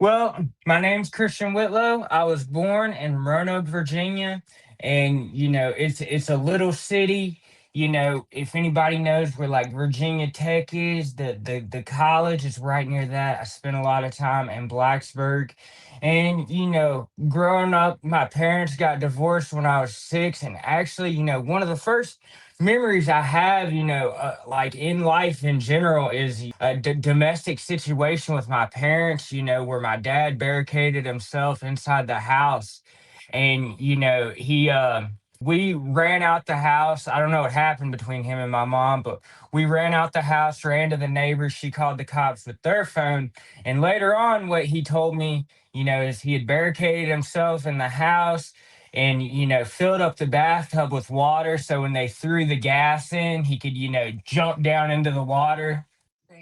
Well, my name's Christian Whitlow. I was born in Roanoke, Virginia, and it's a little city. If anybody knows where like Virginia Tech is, the college is right near that. I spent a lot of time in Blacksburg, and growing up, my parents got divorced when I was 6, and actually, one of the first memories I have, like in life in general, is a domestic situation with my parents, where my dad barricaded himself inside the house. And, we ran out the house. I don't know what happened between him and my mom, but we ran out the house, ran to the neighbors. She called the cops with their phone. And later on, what he told me, is he had barricaded himself in the house and filled up the bathtub with water so when they threw the gas in he could jump down into the water.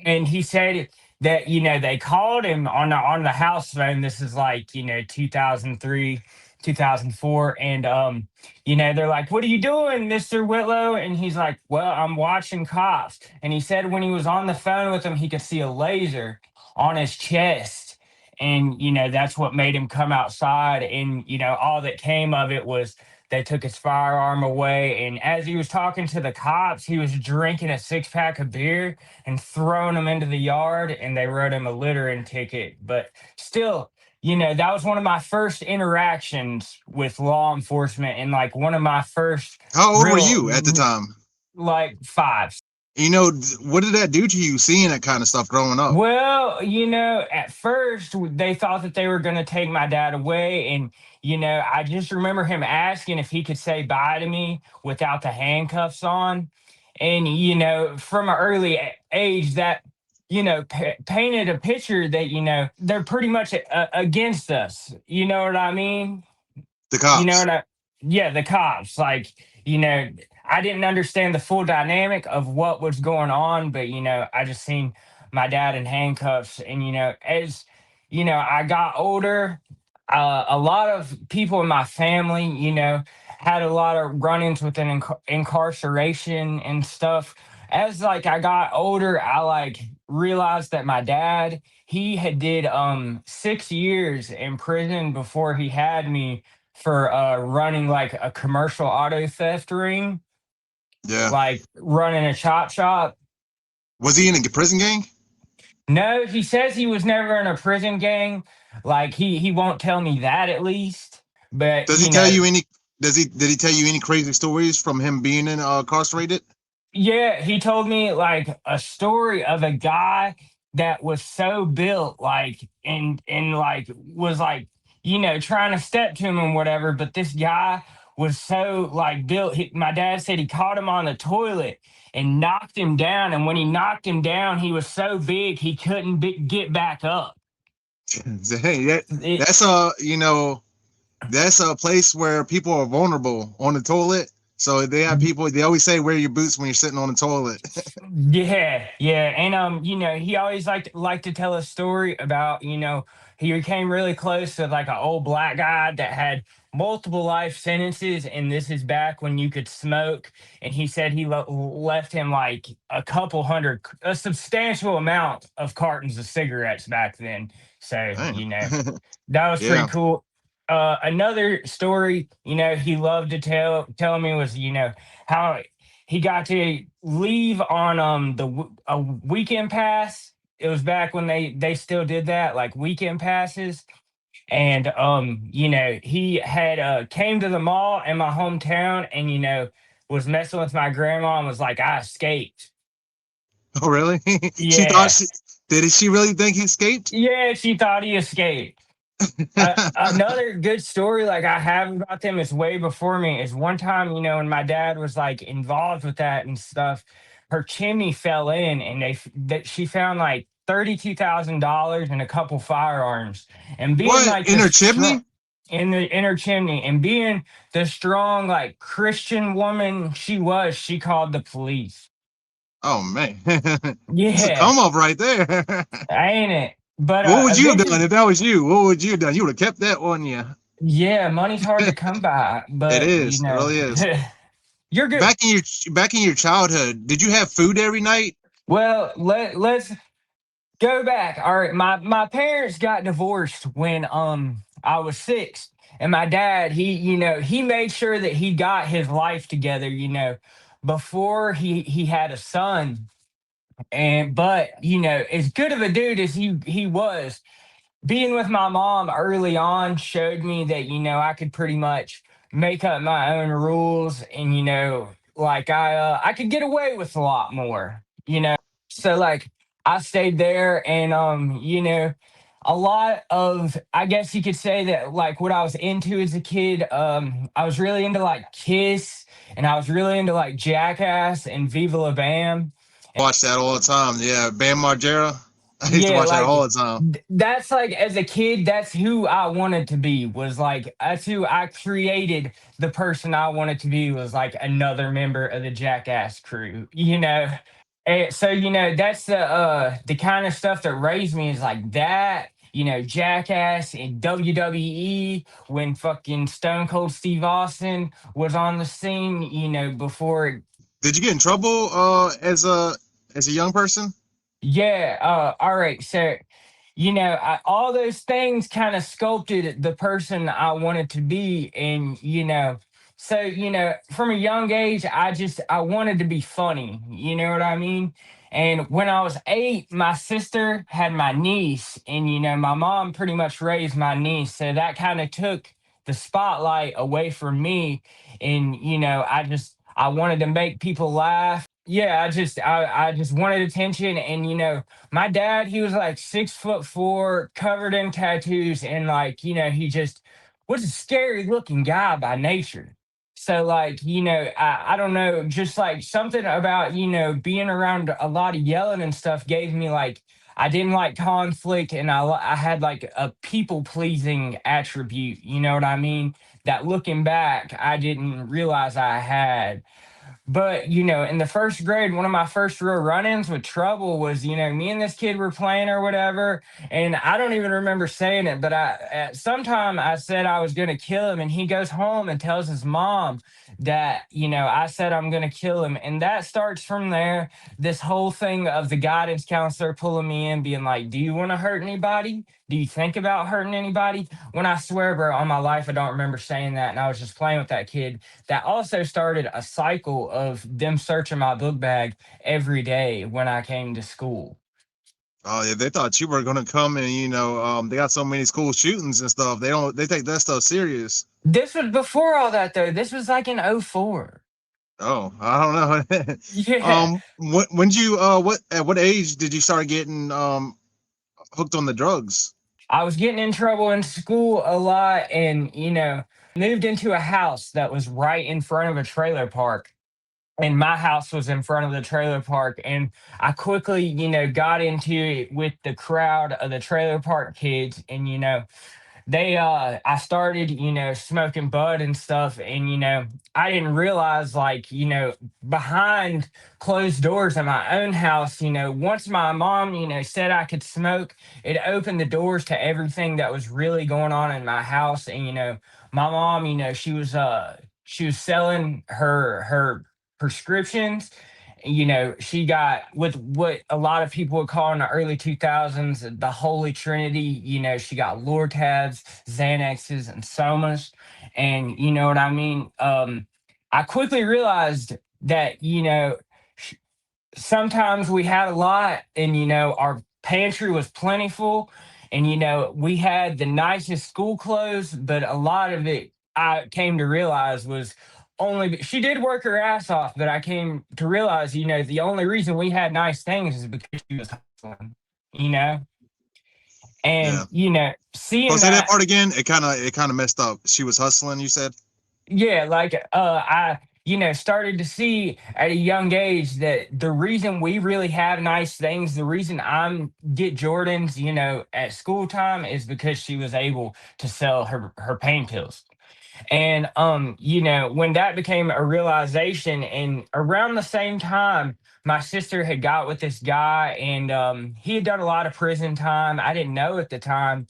And he said that they called him on the house phone. This is like 2003, 2004. And they're like, what are you doing, Mr. Whitlow? And he's like, well, I'm watching cops. And he said when he was on the phone with them he could see a laser on his chest. And that's what made him come outside. And all that came of it was they took his firearm away. And as he was talking to the cops, he was drinking a 6-pack of beer and throwing them into the yard, and they wrote him a littering ticket. But still, that was one of my first interactions with law enforcement, and like one of my first How old were real, you at the time? like, five. What did that do to you seeing that kind of stuff growing up? Well, at first they thought that they were going to take my dad away. And, I just remember him asking if he could say bye to me without the handcuffs on. And, from an early age, that, painted a picture that, they're pretty much against us. You know what I mean? The You know cops. what I, yeah, the cops. Like, you know, I didn't understand the full dynamic of what was going on, but I just seen my dad in handcuffs. And as I got older, a lot of people in my family, had a lot of run-ins with an incarceration and stuff. As like I got older, I like realized that my dad, he had did 6 years in prison before he had me for running like a commercial auto theft ring, Yeah. like running a chop shop. Was he in a prison gang? No, he says he was never in a prison gang. Like he won't tell me that at least. But Does he tell you any? Did he tell you any crazy stories from him being incarcerated? yeah, he told me like a story of a guy that was so built, like and like was like trying to step to him and whatever. But this guy was so like built. My dad said he caught him on the toilet and knocked him down. And when he knocked him down, he was so big he couldn't get back up. Hey, It, that's that's a place where people are vulnerable on the toilet. So they have people. They always say wear your boots when you're sitting on the toilet. Yeah, yeah, and he always liked to tell a story about he became really close to like an old black guy that had multiple life sentences, and this is back when you could smoke, and he said he left him like a couple hundred, a substantial amount of cartons of cigarettes back then. So Damn. that was pretty Yeah. cool. Another story, he loved to tell me was how he got to leave on a weekend pass. It was back when they still did that, like weekend passes. And he had came to the mall in my hometown and was messing with my grandma and was like, I escaped. Oh, really? she thought Yeah. she did. She really think he escaped? Yeah, she thought he escaped. Another good story like I have about them is way before me is one time, when my dad was like involved with that and stuff, her chimney fell in and that she found like $32,000 and a couple firearms. And being What like in the her strong chimney? in the inner chimney and being the strong like Christian woman she called the police. Oh man, it's a Yeah, come up right there. ain't it? But What would you have done eventually, if that was you? What would you have done? You would have kept that on you. yeah, money's hard to come by, It but is. It really is. you're good. Back in your childhood, did you have food every night? Well, let's. Go back. All right, my parents got divorced when I was 6, and my dad, he made sure that he got his life together, before he had a son. And but as good of a dude as he was, being with my mom early on showed me that I could pretty much make up my own rules, and like I could get away with a lot more. So like I stayed there, and a lot of, I guess you could say that, like, what I was into as a kid, I was really into like Kiss, and I was really into like Jackass and Viva La Bam. Watch that all the time. Yeah, Bam Margera. I used to Yeah, watch that all like the time. that's like, as a kid, that's who I wanted to be. Was like, that's who I created. The person I wanted to be was like another member of the Jackass crew. And so that's the kind of stuff that raised me, is like that. Jackass and WWE, when fucking Stone Cold Steve Austin was on the scene. Before. Did you get in trouble as a young person? Yeah. All right. So, all those things kind of sculpted the person I wanted to be. And, so, from a young age, I wanted to be funny. You know what I mean? And when I was 8, my sister had my niece, and, my mom pretty much raised my niece. So that kind of took the spotlight away from me. And, I wanted to make people laugh. Yeah, I just wanted attention. And my dad, he was like 6'4", covered in tattoos, and like he just was a scary looking guy by nature. So like I don't know, just like something about being around a lot of yelling and stuff gave me like, I didn't like conflict, and I had like a people pleasing attribute. You know what I mean? That, looking back, I didn't realize I had. But, in the first grade, one of my first real run ins with trouble was, me and this kid were playing or whatever. And I don't even remember saying it, but at some time I said I was going to kill him. And he goes home and tells his mom that, I said I'm going to kill him. And that starts from there. This whole thing of the guidance counselor pulling me in, being like, do you want to hurt anybody? Do you think about hurting anybody? When I swear, bro, on my life, I don't remember saying that. And I was just playing with that kid. That also started a cycle of them searching my book bag every day when I came to school. Oh yeah, they thought you were gonna come and they got so many school shootings and stuff. They take that stuff serious. This was before all that, though. This was like in '04. Oh, I don't know. Yeah. When did you what at what age did you start getting hooked on the drugs? I was getting in trouble in school a lot, and, moved into a house that was right in front of a trailer park. And my house was in front of the trailer park. And I quickly, got into it with the crowd of the trailer park kids. And, I started smoking bud and stuff. And I didn't realize, like, behind closed doors in my own house, once my mom said I could smoke, it opened the doors to everything that was really going on in my house. And my mom, she was selling her prescriptions. She got, with what a lot of people would call in the early 2000s the holy trinity. She got Lortabs, Xanaxes, and Somas. And you know what I mean? I quickly realized that sh- sometimes we had a lot, and our pantry was plentiful, and we had the nicest school clothes, but a lot of it, I came to realize, was only, she did work her ass off, but I came to realize the only reason we had nice things is because she was hustling. you know Yeah. and Oh, seeing say that that. part again. It kind of messed up. She was hustling. You said. Yeah, like I started to see at a young age that the reason we really have nice things, the reason I'm get Jordans, at school time, is because she was able to sell her pain pills. And when that became a realization, and around the same time, my sister had got with this guy, and he had done a lot of prison time. I didn't know at the time,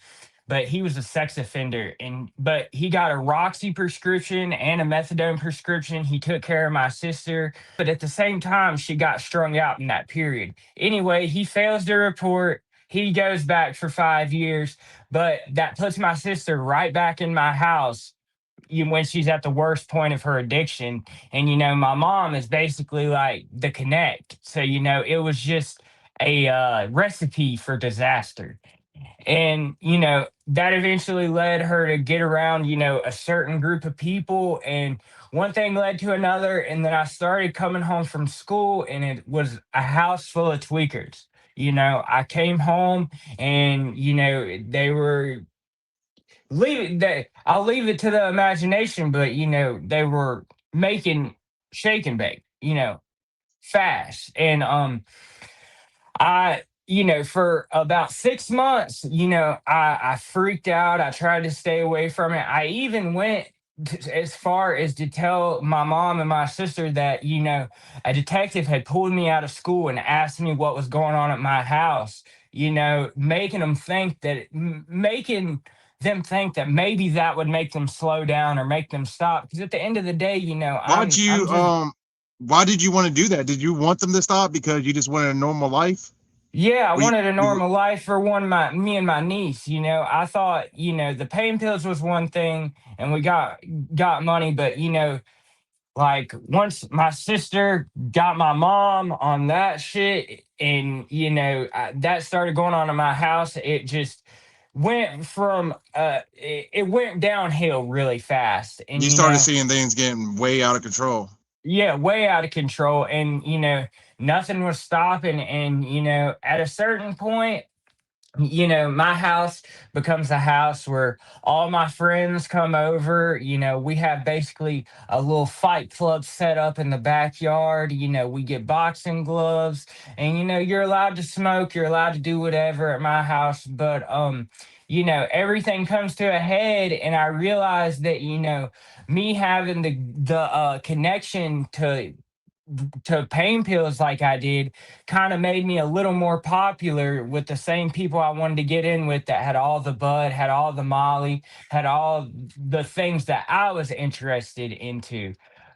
but he was a sex offender, and but he got a Roxy prescription and a methadone prescription. He took care of my sister, but at the same time, she got strung out in that period. Anyway, he fails to report. he goes back for 5 years, but that puts my sister right back in my house when she's at the worst point of her addiction. And my mom is basically like the connect. So it was just a recipe for disaster. And that eventually led her to get around a certain group of people, and one thing led to another, and then I started coming home from school, and it was a house full of tweakers. I came home, and they were leave that I'll leave it to the imagination, but they were making shake and bake, fast. And for about 6 months, I freaked out. I tried to stay away from it. I even went as far as to tell my mom and my sister that, a detective had pulled me out of school and asked me what was going on at my house, making them think that maybe that would make them slow down or make them stop. Because at the end of the day, Why'd I'm you just. why did you want to do that? Did you want them to stop because you just wanted a normal life? Yeah, I Were you, wanted a you normal life for me and my niece. I thought, the pain pills was one thing, and we got money, but like once my sister got my mom on that shit, and that started going on in my house, it just went from it went downhill really fast, and you started seeing things getting way out of control. yeah, way out of control, and nothing was stopping, and at a certain point, my house becomes a house where all my friends come over. We have basically a little fight club set up in the backyard. We get boxing gloves, and you're allowed to smoke, you're allowed to do whatever at my house. But everything comes to a head, and I realized that me having the connection to pain pills like I did kind of made me a little more popular with the same people I wanted to get in with, that had all the bud, had all the molly, had all the things that I was interested into.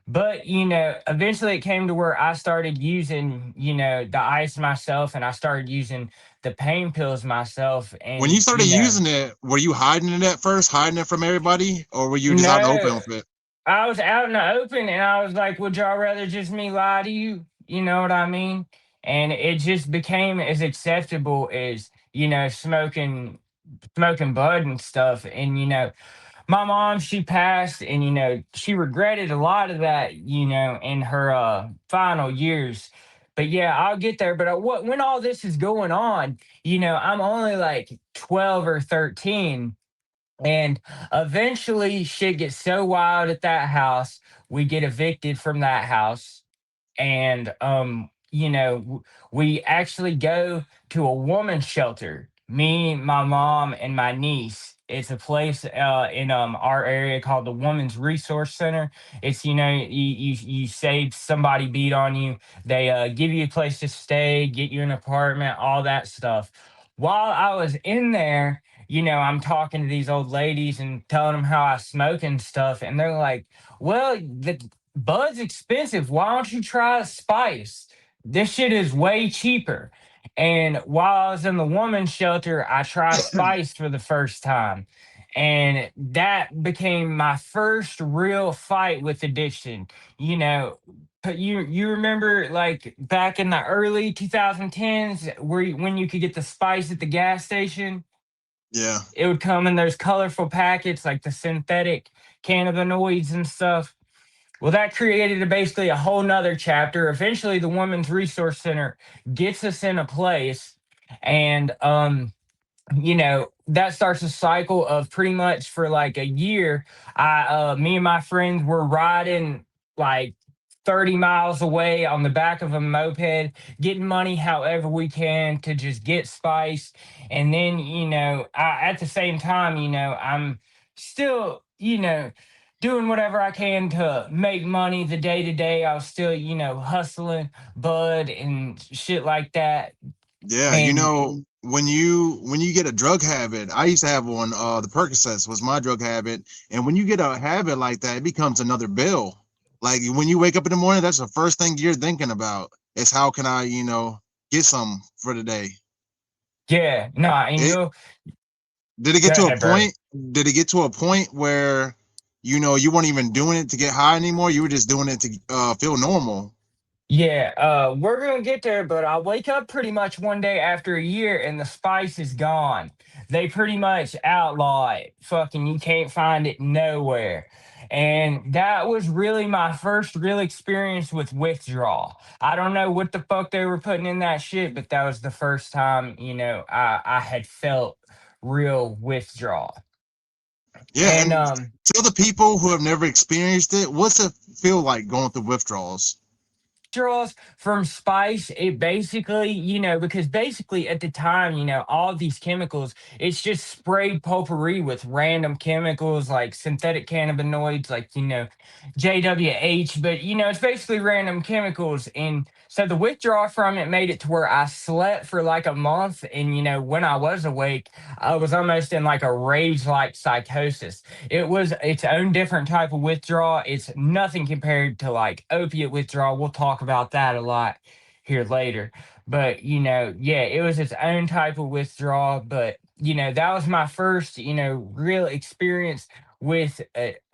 But eventually it came to where I started using the ice myself, and I started using the pain pills myself, When you and started using it, were you hiding it at first, hiding it from everybody, or were you just out in the open no, with it? I was out in the open, and I was like, would y'all rather just me lie to you? You know what I mean? And it just became as acceptable as, smoking bud and stuff. And, my mom, she passed, and, she regretted a lot of that, in her final years. But yeah, I'll get there. But when all this is going on, I'm only like 12 or 13, and eventually, shit gets so wild at that house. We get evicted from that house, and we actually go to a woman's shelter. Me, my mom, and my niece. It's a place in our area called the Women's Resource Center. It's you say somebody beat on you, they give you a place to stay, get you an apartment, all that stuff. While I was in there, I'm talking to these old ladies and telling them how I smoke and stuff, and they're like, "Well, the bud's expensive. Why don't you try spice? This shit is way cheaper." And while I was in the woman's shelter, I tried spice for the first time. And that became my first real fight with addiction. You know, but you remember like back in the early 2010s when you could get the spice at the gas station? Yeah, It would come in those colorful packets like the synthetic cannabinoids and stuff. Well, that created basically a whole nother chapter. Eventually, the Women's Resource Center gets us in a place, and that starts a cycle of pretty much for like a year. Me and my friends were riding like 30 miles away on the back of a moped, getting money however we can to just get spice. And then, at the same time, I'm still, doing whatever I can to make money the day to day. I was still, hustling bud and shit like that. yeah. And When you get a drug habit, I used to have one. The Percocets was my drug habit, and when you get a habit like that, it becomes another bill. Like when you wake up in the morning, that's the first thing you're thinking about. Is how can I, get some for the day. Yeah, no, and It you'll did it go get to a ahead, bro. point? Did it get to a point where you weren't even doing it to get high anymore? You were just doing it to feel normal. Yeah, we're gonna get there, but I wake up pretty much one day after a year and the spice is gone. They pretty much outlaw it. Fucking, you can't find it nowhere. And that was really my first real experience with withdrawal. I don't know what the fuck they were putting in that shit, but that was the first time, I had felt real withdrawal. Yeah, And and tell the people who have never experienced it, what's it feel like going through withdrawals? Draws from spice, it basically, because basically at the time, all these chemicals, it's just sprayed potpourri with random chemicals like synthetic cannabinoids, like, JWH, but, it's basically random chemicals. And so the withdrawal from it made it to where I slept for like a month. And, when I was awake, I was almost in like a rage like psychosis. It was its own different type of withdrawal. It's nothing compared to like opiate withdrawal. We'll talk about that a lot here later. But, yeah, it was its own type of withdrawal. But, that was my first, real experience with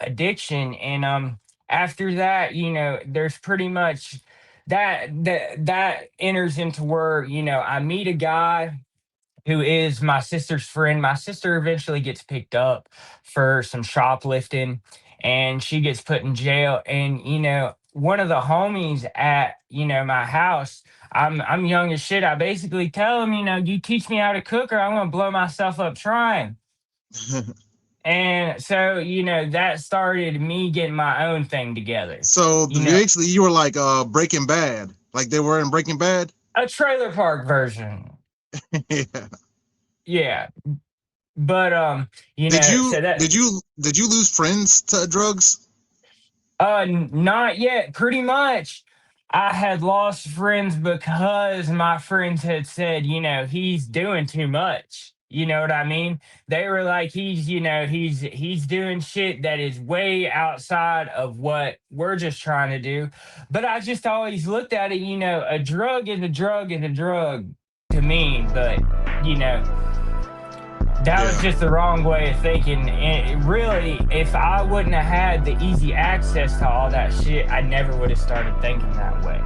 addiction. And after that, there's pretty much that enters into where, I meet a guy who is my sister's friend. My sister eventually gets picked up for some shoplifting and she gets put in jail. And, one of the homies at, my house, I'm young as shit. I basically tell him, you teach me how to cook or I'm gonna blow myself up trying. And so, that started me getting my own thing together. So You know, basically, you were like Breaking Bad, like they were in Breaking Bad. a trailer park version. Yeah. Yeah. But Did you so that did you did you lose friends to drugs? Not yet. Pretty much, I had lost friends because my friends had said, he's doing too much. You know what I mean? They were like, he's doing shit that is way outside of what we're just trying to do. But I just always looked at it, a drug is a drug is a drug to me. But you know, that was Yeah. just the wrong way of thinking. And really, if I wouldn't have had the easy access to all that shit, I never would have started thinking that way.